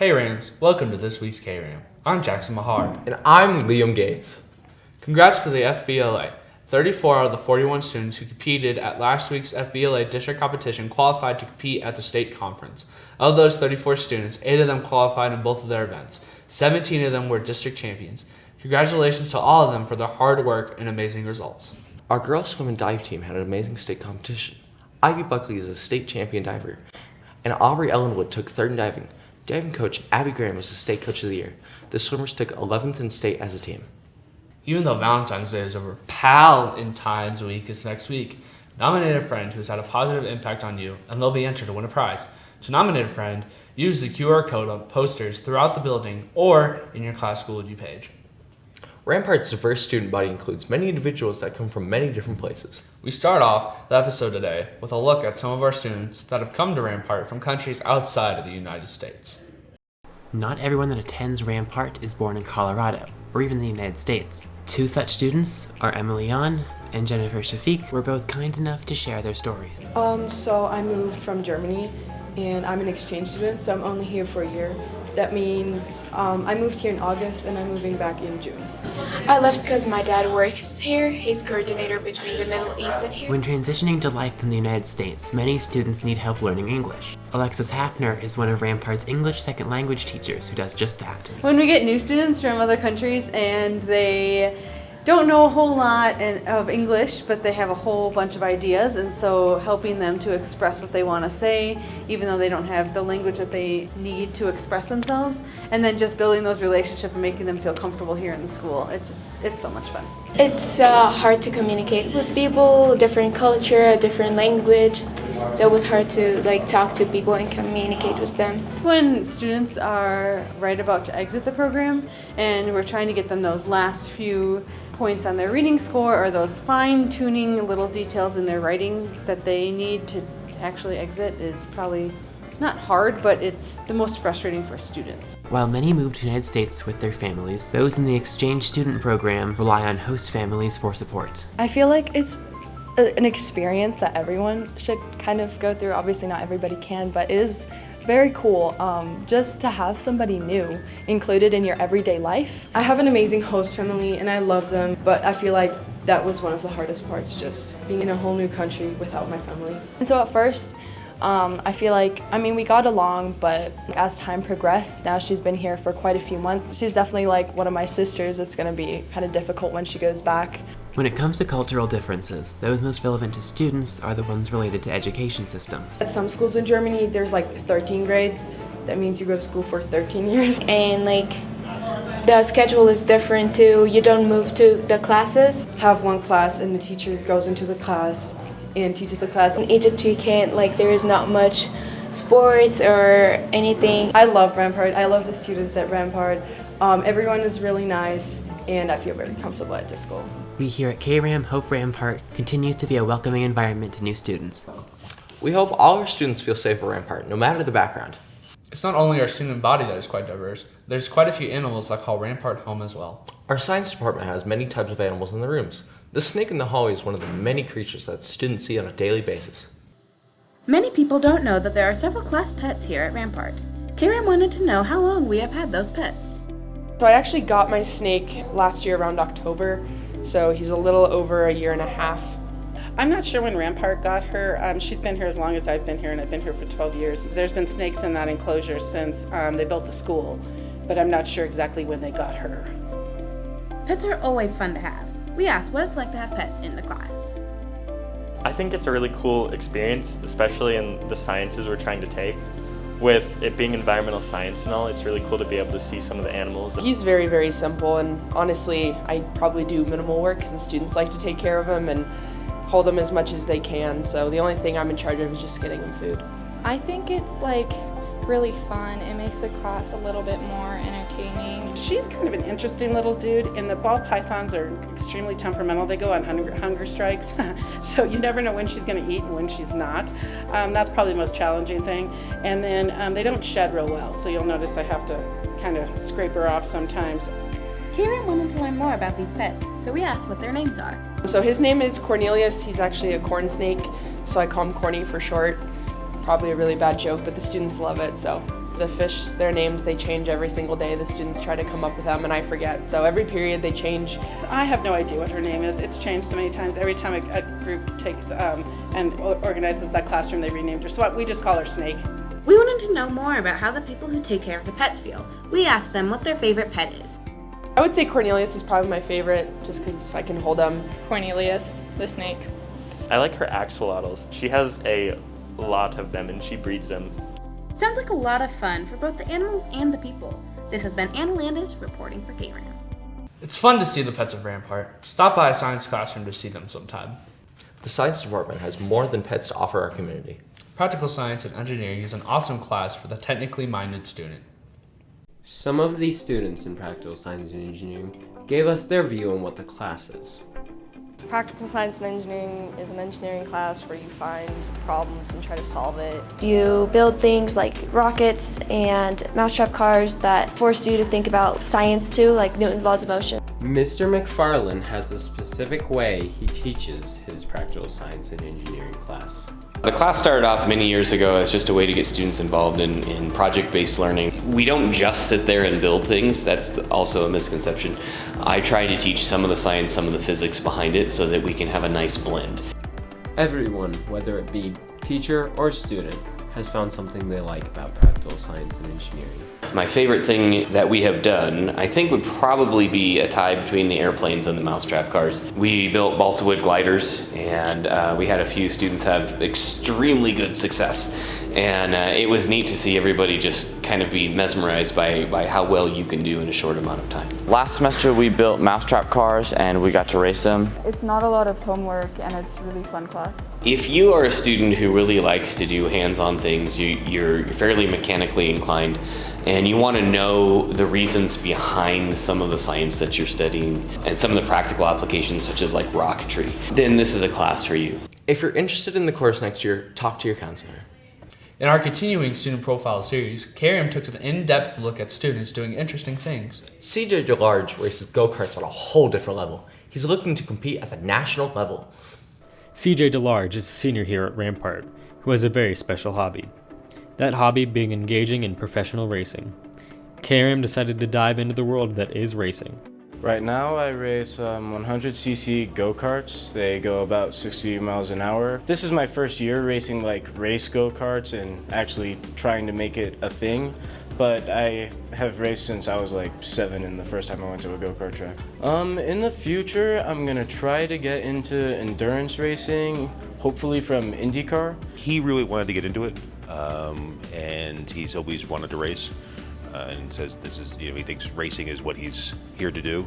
Hey Rams, welcome to this week's K-Ram. I'm Jackson Mahar. And I'm Liam Gates. Congrats to the FBLA. 34 out of the 41 students who competed at last week's FBLA district competition qualified to compete at the state conference. Of those 34 students, 8 of them qualified in both of their events. 17 of them were district champions. Congratulations to all of them for their hard work and amazing results. Our girls swim and dive team had an amazing state competition. Ivy Buckley is a state champion diver, and Aubrey Ellenwood took third in diving. Diving coach Abby Graham was the state coach of the year. The swimmers took 11th in state as a team. Even though Valentine's Day is over, Valentine's Week is next week. Nominate a friend who's had a positive impact on you, and they'll be entered to win a prize. To nominate a friend, use the QR code on posters throughout the building or in your class Schoology page. Rampart's diverse student body includes many individuals that come from many different places. We start off the episode today with a look at some of our students that have come to Rampart from countries outside of the United States. Not everyone that attends Rampart is born in Colorado, or even the United States. Two such students are Emily Yan and Jennifer Shafiq were both kind enough to share their stories. So I moved from Germany, and I'm an exchange student, so I'm only here for a year. That means I moved here in August, and I'm moving back in June. I left because my dad works here. He's coordinator between the Middle East and here. When transitioning to life in the United States, many students need help learning English. Alexis Hafner is one of Rampart's English second language teachers who does just that. When we get new students from other countries and they don't know a whole lot of English, but they have a whole bunch of ideas, and so helping them to express what they want to say, even though they don't have the language that they need to express themselves, and then just building those relationships and making them feel comfortable here in the school. It's so much fun. It's hard to communicate with people, different culture, different language. So it was hard to talk to people and communicate with them. When students are right about to exit the program and we're trying to get them those last few points on their reading score or those fine-tuning little details in their writing that they need to actually exit is probably not hard, but it's the most frustrating for students. While many move to the United States with their families, those in the exchange student program rely on host families for support. I feel like it's an experience that everyone should kind of go through. Obviously not everybody can, but it is very cool just to have somebody new included in your everyday life. I have an amazing host family, and I love them, but I feel like that was one of the hardest parts, just being in a whole new country without my family. And so at first, I feel like, we got along, but as time progressed, now she's been here for quite a few months. She's definitely like one of my sisters. It's gonna be kind of difficult when she goes back. When it comes to cultural differences, those most relevant to students are the ones related to education systems. At some schools in Germany, there's 13 grades. That means you go to school for 13 years. And the schedule is different too. You don't move to the classes. Have one class and the teacher goes into the class and teaches the class. In Egypt you can't, there is not much sports or anything. I love Rampart. I love the students at Rampart. Everyone is really nice, and I feel very comfortable at this school. We here at K-Ram hope Rampart continues to be a welcoming environment to new students. We hope all our students feel safe at Rampart, no matter the background. It's not only our student body that is quite diverse, there's quite a few animals that call Rampart home as well. Our science department has many types of animals in the rooms. The snake in the hallway is one of the many creatures that students see on a daily basis. Many people don't know that there are several class pets here at Rampart. Kram wanted to know how long we have had those pets. So I actually got my snake last year around October, so he's a little over a year and a half. I'm not sure when Rampart got her. She's been here as long as I've been here, and I've been here for 12 years. There's been snakes in that enclosure since they built the school, but I'm not sure exactly when they got her. Pets are always fun to have. We asked what it's like to have pets in the class. I think it's a really cool experience, especially in the sciences we're trying to take. With it being environmental science and all, it's really cool to be able to see some of the animals. He's very, very simple, and honestly, I probably do minimal work because the students like to take care of him and hold him as much as they can. So the only thing I'm in charge of is just getting him food. I think it's really fun. It makes the class a little bit more entertaining. She's kind of an interesting little dude, and the ball pythons are extremely temperamental. They go on hunger strikes, so you never know when she's going to eat and when she's not. That's probably the most challenging thing. And then they don't shed real well, so you'll notice I have to kind of scrape her off sometimes. Kram wanted to learn more about these pets, so we asked what their names are. So his name is Cornelius. He's actually a corn snake, so I call him Corny for short. Probably a really bad joke, but the students love it, so The fish, their names, they change every single day. The students try to come up with them and I forget. So every period they change. I have no idea what her name is. It's changed so many times. Every time a group takes and organizes that classroom, they renamed her. So we just call her Snake. We wanted to know more about how the people who take care of the pets feel. We asked them what their favorite pet is. I would say Cornelius is probably my favorite just because I can hold him. Cornelius, the snake. I like her axolotls. She has a lot of them and she breeds them. Sounds like a lot of fun for both the animals and the people. This has been Anna Landis reporting for Kram. It's fun to see the pets of Rampart. Stop by a science classroom to see them sometime. The science department has more than pets to offer our community. Practical science and engineering is an awesome class for the technically minded student. Some of the students in practical science and engineering gave us their view on what the class is. Practical science and engineering is an engineering class where you find problems and try to solve it. You build things like rockets and mousetrap cars that force you to think about science too, like Newton's laws of motion. Mr. McFarland has a specific way he teaches his practical science and engineering class. The class started off many years ago as just a way to get students involved in project-based learning. We don't just sit there and build things. That's also a misconception. I try to teach some of the science, some of the physics behind it so that we can have a nice blend. Everyone, whether it be teacher or student, has found something they like about practical science and engineering. My favorite thing that we have done, I think, would probably be a tie between the airplanes and the mousetrap cars. We built balsa wood gliders, and we had a few students have extremely good success. And it was neat to see everybody just kind of be mesmerized by how well you can do in a short amount of time. Last semester we built mousetrap cars and we got to race them. It's not a lot of homework and it's a really fun class. If you are a student who really likes to do hands-on things, you're fairly mechanically inclined, and you want to know the reasons behind some of the science that you're studying and some of the practical applications such as like rocketry, then this is a class for you. If you're interested in the course next year, talk to your counselor. In our continuing Student Profile series, Kram took an in-depth look at students doing interesting things. CJ DeLarge races go-karts on a whole different level. He's looking to compete at the national level. CJ DeLarge is a senior here at Rampart, who has a very special hobby. That hobby being engaging in professional racing. Kram decided to dive into the world that is racing. Right now I race 100cc go-karts. They go about 60 miles an hour. This is my first year racing like race go-karts and actually trying to make it a thing. But I have raced since I was like 7 and the first time I went to a go-kart track. In the future, I'm gonna try to get into endurance racing, hopefully from IndyCar. He really wanted to get into it, and he's always wanted to race. And says this is, he thinks racing is what he's here to do.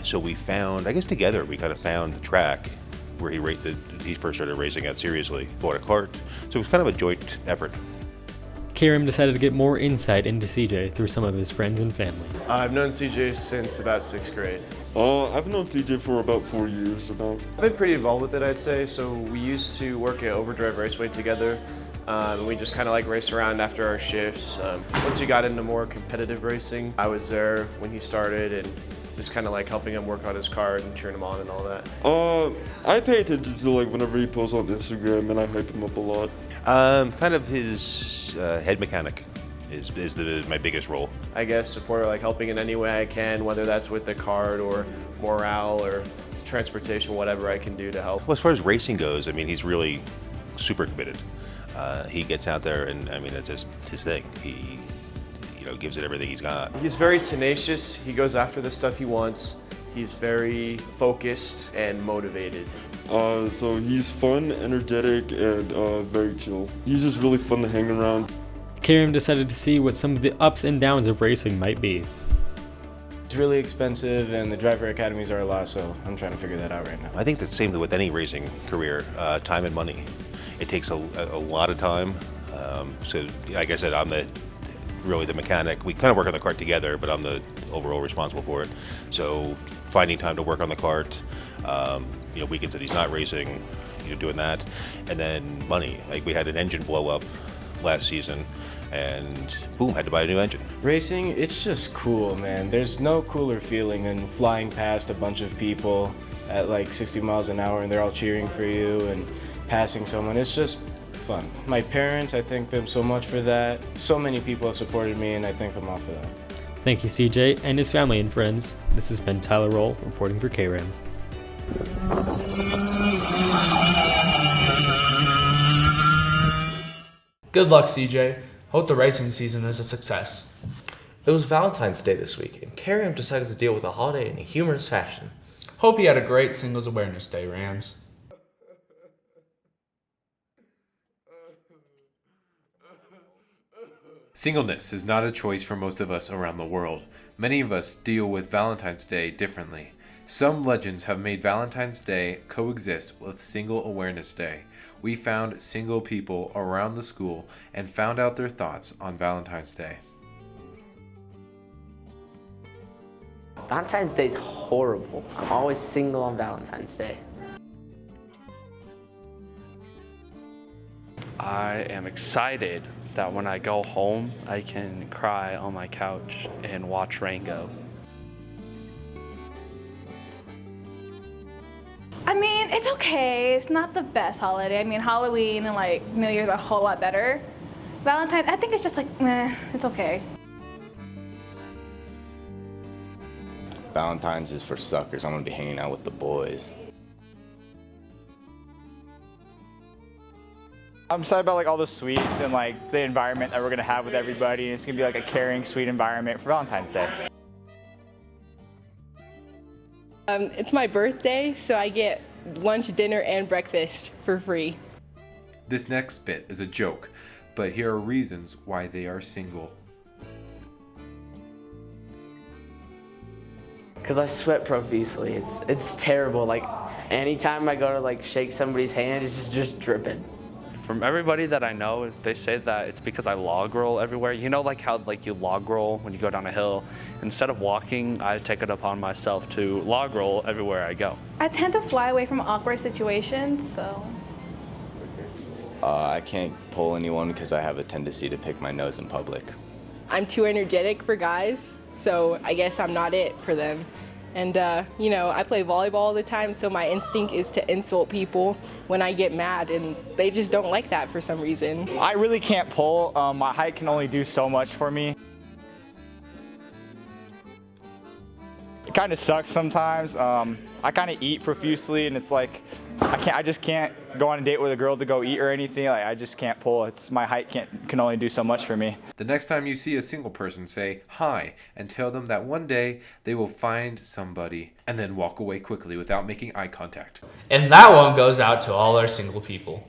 So we found, I guess together, we kind of found the track where he first started racing at seriously, bought a kart. So it was kind of a joint effort. Kram decided to get more insight into CJ through some of his friends and family. I've known CJ since about 6th grade. I've known CJ for about 4 years now. I've been pretty involved with it, I'd say. So we used to work at Overdrive Raceway together. We just kind of like race around after our shifts. Once he got into more competitive racing, I was there when he started and just kind of like helping him work on his car and cheering him on and all that. I pay attention to like whenever he posts on Instagram and I hype him up a lot. Kind of his head mechanic is my biggest role. I guess support, like helping in any way I can, whether that's with the cart or morale or transportation, whatever I can do to help. Well, as far as racing goes, I mean, he's really super committed. He gets out there and, I mean, that's just his thing. He, gives it everything he's got. He's very tenacious. He goes after the stuff he wants. He's very focused and motivated. So he's fun, energetic, and very chill. He's just really fun to hang around. Kram decided to see what some of the ups and downs of racing might be. It's really expensive and the driver academies are a lot, so I'm trying to figure that out right now. I think the same with any racing career, time and money. It takes a lot of time. So like I said, I'm really the mechanic. We kind of work on the kart together, but I'm the overall responsible for it. So finding time to work on the kart, weekends that he's not racing, doing that. And then money. Like we had an engine blow up last season and boom, had to buy a new engine. Racing, it's just cool, man. There's no cooler feeling than flying past a bunch of people at like 60 miles an hour and they're all cheering for you and passing someone. It's just fun. My parents, I thank them so much for that. So many people have supported me, and I thank them all for that. Thank you, CJ, and his family and friends. This has been Tyler Roll reporting for KRAM. Good luck, CJ. Hope the racing season is a success. It was Valentine's Day this week, and KRAM decided to deal with the holiday in a humorous fashion. Hope you had a great Singles Awareness Day, Rams. Singleness is not a choice for most of us around the world. Many of us deal with Valentine's Day differently. Some legends have made Valentine's Day coexist with Single Awareness Day. We found single people around the school and found out their thoughts on Valentine's Day. Valentine's Day is horrible. I'm always single on Valentine's Day. I am excited that when I go home, I can cry on my couch and watch rain go. I mean, it's okay. It's not the best holiday. I mean, Halloween and like New Year's are a whole lot better. Valentine's, I think it's just like, meh, it's okay. Valentine's is for suckers. I'm gonna be hanging out with the boys. I'm excited about like all the sweets and like the environment that we're gonna have with everybody. It's gonna be like a caring, sweet environment for Valentine's Day. It's my birthday, so I get lunch, dinner, and breakfast for free. This next bit is a joke, but here are reasons why they are single. Because I sweat profusely. It's terrible. Like anytime I go to like shake somebody's hand, it's just dripping. From everybody that I know, they say that it's because I log roll everywhere. You know, like how like you log roll when you go down a hill. Instead of walking, I take it upon myself to log roll everywhere I go. I tend to fly away from awkward situations, so. I can't pull anyone because I have a tendency to pick my nose in public. I'm too energetic for guys, so I guess I'm not it for them. And, you know, I play volleyball all the time, so my instinct is to insult people when I get mad, and they just don't like that for some reason. I really can't pull. My height can only do so much for me. It kind of sucks sometimes. I kind of eat profusely, and it's like I just can't go on a date with a girl to go eat or anything. Like I just can't pull. My height can only do so much for me. The next time you see a single person, say hi and tell them that one day they will find somebody, and then walk away quickly without making eye contact. And that one goes out to all our single people.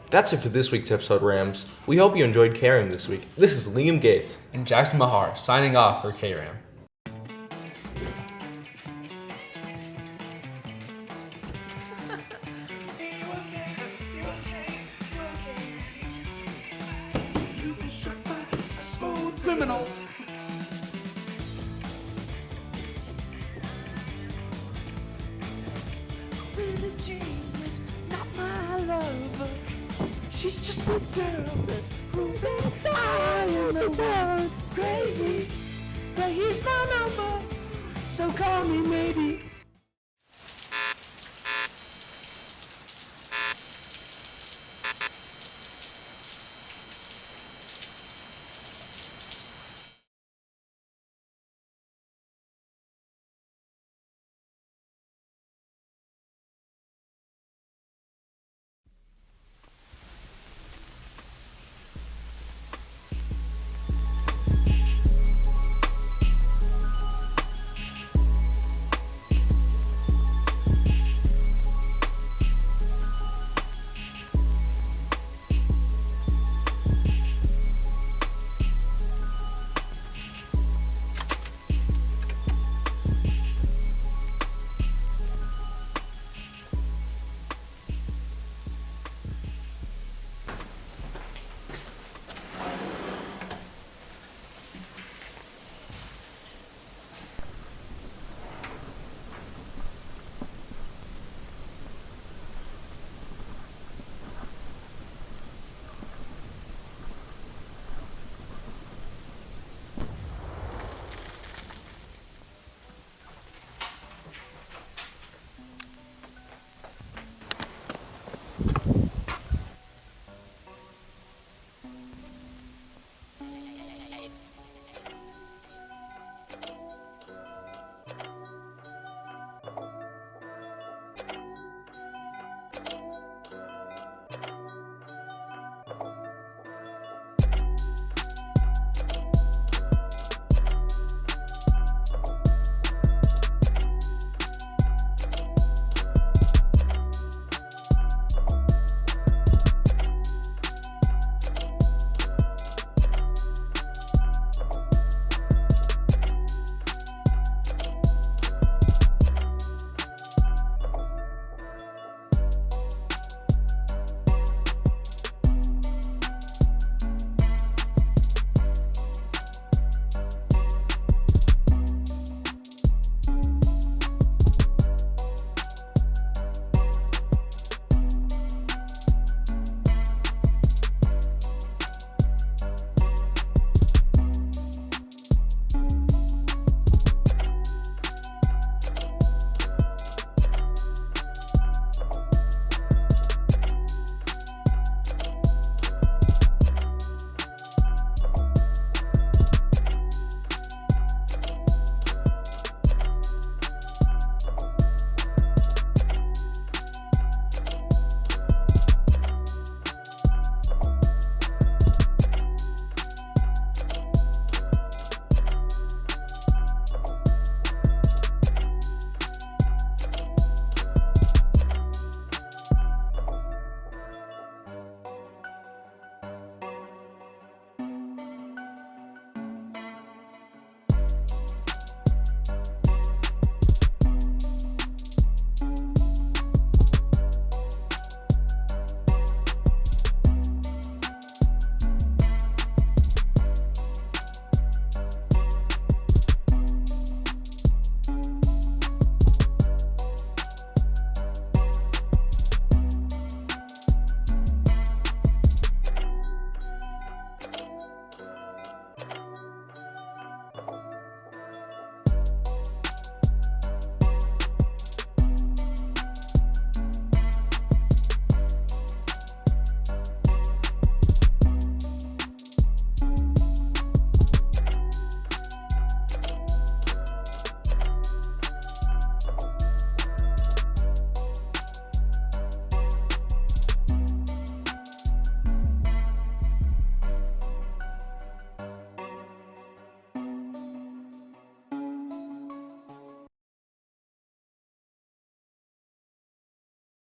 That's it for this week's episode, Rams. We hope you enjoyed KRAM this week. This is Liam Gates and Jackson Mahar signing off for KRAM. Criminal. Billie Jean is not my lover. She's just a girl proving I am the one crazy. But here's my number, so call me maybe.